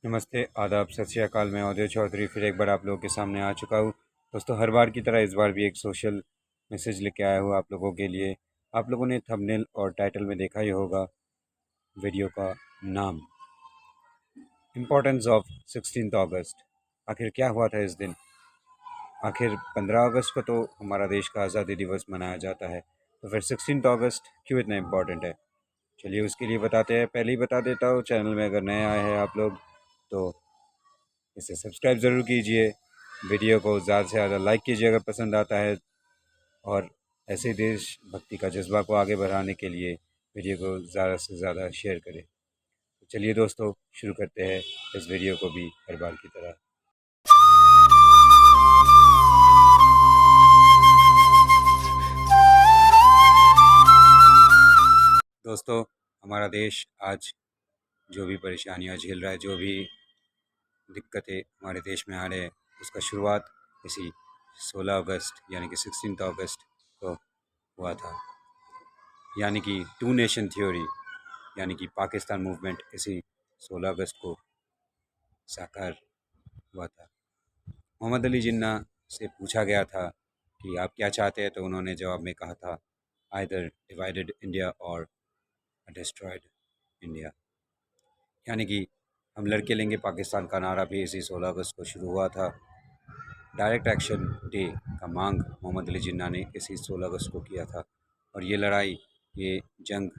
नमस्ते, आदाब, सत श्री अकाल। मैं अवधेश चौधरी फिर एक बार आप लोगों के सामने आ चुका हूँ। दोस्तों, हर बार की तरह इस बार भी एक सोशल मैसेज लेके आया हूँ आप लोगों के लिए। आप लोगों ने थंबनेल और टाइटल में देखा ही होगा वीडियो का नाम, इम्पोर्टेंस ऑफ 16 अगस्त। आखिर क्या हुआ था इस दिन? आखिर 15 अगस्त को तो हमारा देश का आज़ादी दिवस मनाया जाता है, तो फिर 16 अगस्त क्यों इतना इम्पोर्टेंट है? चलिए उसके लिए बताते हैं। पहले ही बता देता हूँ, चैनल में अगर नए आए हैं आप लोग तो इसे सब्सक्राइब ज़रूर कीजिए, वीडियो को ज़्यादा से ज़्यादा लाइक कीजिए अगर पसंद आता है, और ऐसे देशभक्ति का जज्बा को आगे बढ़ाने के लिए वीडियो को ज़्यादा से ज़्यादा शेयर करें। तो चलिए दोस्तों, शुरू करते हैं इस वीडियो को भी हर बार की तरह। दोस्तों, हमारा देश आज जो भी परेशानियां झेल रहा है, जो भी दिक्कतें हमारे देश में आ रहे हैं, उसका शुरुआत इसी 16 अगस्त यानी कि 16 अगस्त को हुआ था। यानी कि टू नेशन थ्योरी यानी कि पाकिस्तान मूवमेंट इसी 16 अगस्त को साकार हुआ था। मोहम्मद अली जिन्ना से पूछा गया था कि आप क्या चाहते हैं, तो उन्होंने जवाब में कहा था, आइदर डिवाइडेड इंडिया और डिस्ट्रॉयड इंडिया। यानी कि हम लड़के लेंगे पाकिस्तान का नारा भी इसी 16 अगस्त को शुरू हुआ था। डायरेक्ट एक्शन डे का मांग मोहम्मद अली जिन्ना ने इसी 16 अगस्त को किया था। और ये लड़ाई, ये जंग,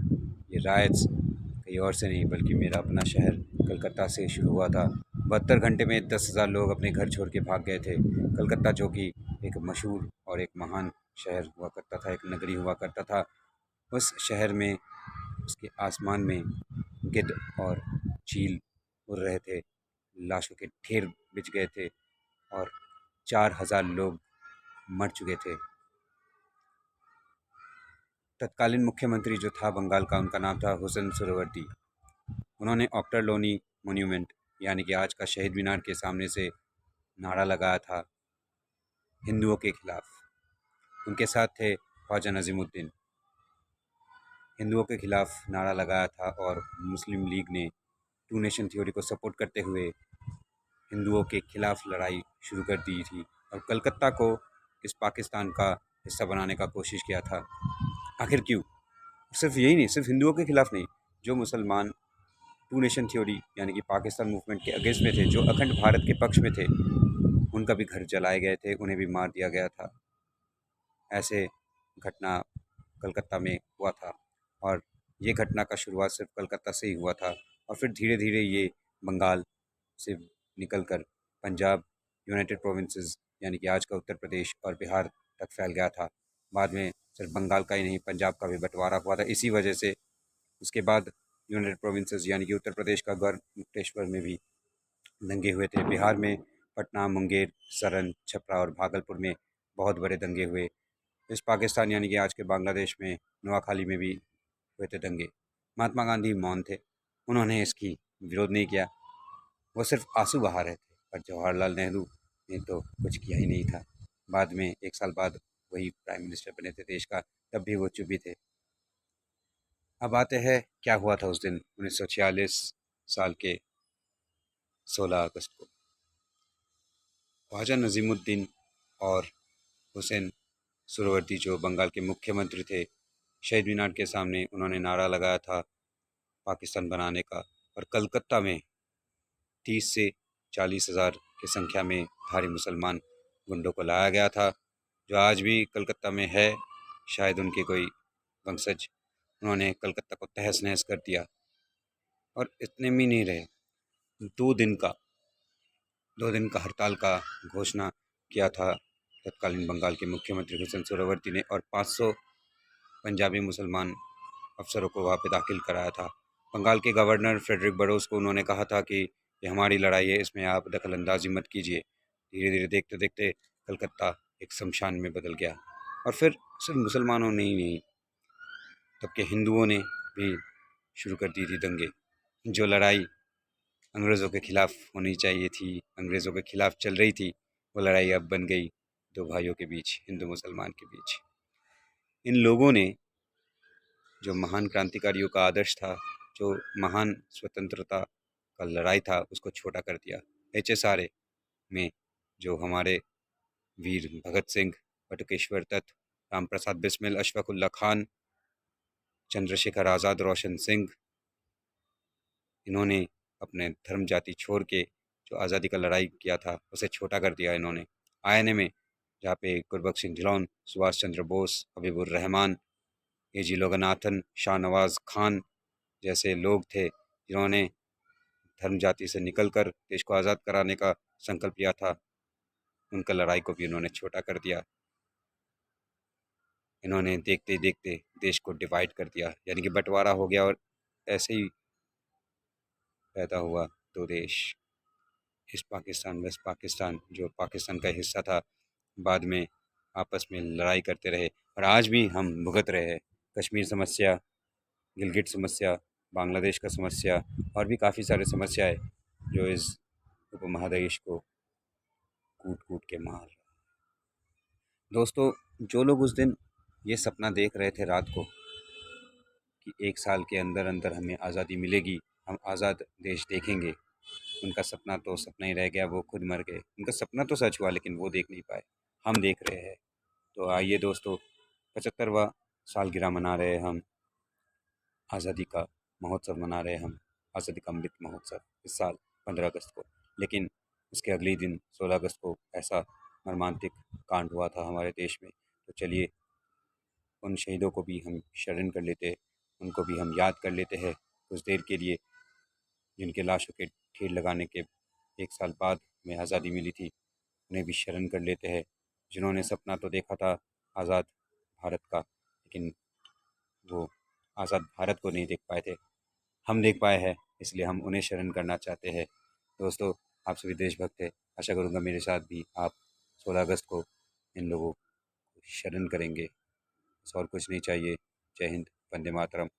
ये राइट्स कहीं और से नहीं बल्कि मेरा अपना शहर कलकत्ता से शुरू हुआ था। 72 घंटे में 10,000 लोग अपने घर छोड़ के भाग गए थे। कलकत्ता जो कि एक मशहूर और एक महान शहर हुआ करता था, एक नगरी हुआ करता था, उस शहर में उसके आसमान में गिद्ध और चील उड़ रहे थे, लाशों के ढेर बिछ गए थे और 4,000 लोग मर चुके थे। तत्कालीन मुख्यमंत्री जो था बंगाल का, उनका नाम था हुसैन सुहरावर्दी। उन्होंने ऑक्टर लोनी मोन्यूमेंट यानी कि आज का शहीद मीनार के सामने से नारा लगाया था हिंदुओं के खिलाफ। उनके साथ थे ख्वाजा नजीमुद्दीन। हिंदुओं के खिलाफ नारा लगाया था और मुस्लिम लीग ने टू नेशन थ्योरी को सपोर्ट करते हुए हिंदुओं के खिलाफ लड़ाई शुरू कर दी थी और कलकत्ता को इस पाकिस्तान का हिस्सा बनाने का कोशिश किया था। आखिर क्यों? सिर्फ यही नहीं, सिर्फ हिंदुओं के खिलाफ नहीं, जो मुसलमान टू नेशन थ्योरी यानी कि पाकिस्तान मूवमेंट के अगेंस्ट में थे, जो अखंड भारत के पक्ष में थे, उनका भी घर जलाए गए थे, उन्हें भी मार दिया गया था। ऐसे घटना कलकत्ता में हुआ था और ये घटना का शुरुआत सिर्फ कलकत्ता से ही हुआ था और फिर धीरे धीरे ये बंगाल से निकलकर पंजाब, यूनाइटेड प्रोविंसेस यानी कि आज का उत्तर प्रदेश और बिहार तक फैल गया था। बाद में सिर्फ बंगाल का ही नहीं, पंजाब का भी बंटवारा हुआ था। इसी वजह से उसके बाद यूनाइटेड प्रोविंसेस यानी कि उत्तर प्रदेश का गढ़ मुक्तेश्वर में भी दंगे हुए थे। बिहार में पटना, मुंगेर, सरन, छपरा और भागलपुर में बहुत बड़े दंगे हुए। इस पाकिस्तान यानी कि आज के बांग्लादेश में नोआखाली में भी हुए थे दंगे। महात्मा गांधी मौन थे, उन्होंने इसकी विरोध नहीं किया, वो सिर्फ आंसू बहा रहे थे। पर जवाहरलाल नेहरू ने तो कुछ किया ही नहीं था। बाद में 1 साल बाद वही प्राइम मिनिस्टर बने थे देश का, तब भी वो चुप ही थे। अब आते हैं क्या हुआ था उस दिन 1946 साल के 16 अगस्त को। ख्वाजा नजीमुद्दीन और हुसैन सुहरावर्दी जो बंगाल के मुख्यमंत्री थे, शहीद मीनार के सामने उन्होंने नारा लगाया था पाकिस्तान बनाने का। और कलकत्ता में 30 से 40 हज़ार की संख्या में भारी मुसलमान गुंडों को लाया गया था, जो आज भी कलकत्ता में है, शायद उनके कोई वंशज। उन्होंने कलकत्ता को तहस नहस कर दिया। और इतने में नहीं रहे, 2 दिन का 2 दिन का हड़ताल का घोषणा किया था तत्कालीन बंगाल के मुख्यमंत्री हुसैन सुहरावर्दी ने, और 500 पंजाबी मुसलमान अफसरों को वहाँ पे दाखिल कराया था। बंगाल के गवर्नर फ्रेडरिक बरोस को उन्होंने कहा था कि ये हमारी लड़ाई है, इसमें आप दखल अंदाजी मत कीजिए। धीरे धीरे देखते देखते कलकत्ता एक शमशान में बदल गया। और फिर सिर्फ मुसलमानों ने ही नहीं, तब के हिंदुओं ने भी शुरू कर दी थी दंगे। जो लड़ाई अंग्रेज़ों के खिलाफ होनी चाहिए थी, अंग्रेज़ों के खिलाफ चल रही थी, वो लड़ाई अब बन गई दो भाइयों के बीच, हिंदू मुसलमान के बीच। इन लोगों ने जो महान क्रांतिकारियों का आदर्श था, जो महान स्वतंत्रता का लड़ाई था उसको छोटा कर दिया। HSRA में जो हमारे वीर भगत सिंह, बटुकेश्वर दत्त, राम प्रसाद बिस्मिल, अशफाक उल्ला खान, चंद्रशेखर आज़ाद, रोशन सिंह, इन्होंने अपने धर्म जाति छोड़ के जो आज़ादी का लड़ाई किया था उसे छोटा कर दिया इन्होंने। आईएनए में जहाँ पे गुरबख्श सिंह ढिल्लोन, सुभाष चंद्र बोस, हबीबुर रहमान, एजी लोगनाथन, शाहनवाज खान जैसे लोग थे जिन्होंने धर्म जाति से निकलकर देश को आज़ाद कराने का संकल्प लिया था, उनका लड़ाई को भी उन्होंने छोटा कर दिया। इन्होंने देखते देखते देश को डिवाइड कर दिया, यानी कि बंटवारा हो गया और ऐसे ही पैदा हुआ दो देश, ईस्ट पाकिस्तान, वेस्ट पाकिस्तान। जो पाकिस्तान का हिस्सा था बाद में आपस में लड़ाई करते रहे और आज भी हम भुगत रहे हैं। कश्मीर समस्या, गिलगिट समस्या, बांग्लादेश का समस्या और भी काफ़ी सारे समस्याएं जो इस उपमहादेश को कूट कूट के मार। दोस्तों, जो लोग उस दिन ये सपना देख रहे थे रात को कि 1 साल के अंदर अंदर हमें आज़ादी मिलेगी, हम आज़ाद देश देखेंगे, उनका सपना तो सपना ही रह गया, वो खुद मर गए। उनका सपना तो सच हुआ लेकिन वो देख नहीं पाए, हम देख रहे हैं। तो आइए दोस्तों, 75वां सालगिरह मना रहे हैं हम, आज़ादी का महोत्सव मना रहे हैं हम, आज़ादी का अमृत महोत्सव इस साल 15 अगस्त को। लेकिन उसके अगले दिन 16 अगस्त को ऐसा मर्मांतिक कांड हुआ था हमारे देश में। तो चलिए उन शहीदों को भी हम शरण कर लेते हैं, उनको भी हम याद कर लेते हैं कुछ देर के लिए, जिनके लाशों के ढेर लगाने के 1 साल बाद हमें आज़ादी मिली थी, उन्हें भी शरण कर लेते हैं। जिन्होंने सपना तो देखा था आज़ाद भारत का, लेकिन वो आज़ाद भारत को नहीं देख पाए थे, हम देख पाए हैं, इसलिए हम उन्हें शरण करना चाहते हैं। दोस्तों, आप सभी देशभक्त हैं, आशा करूँगा मेरे साथ भी आप 16 अगस्त को इन लोगों को शरण करेंगे। बस और कुछ नहीं चाहिए। जय हिंद, वंदे मातरम।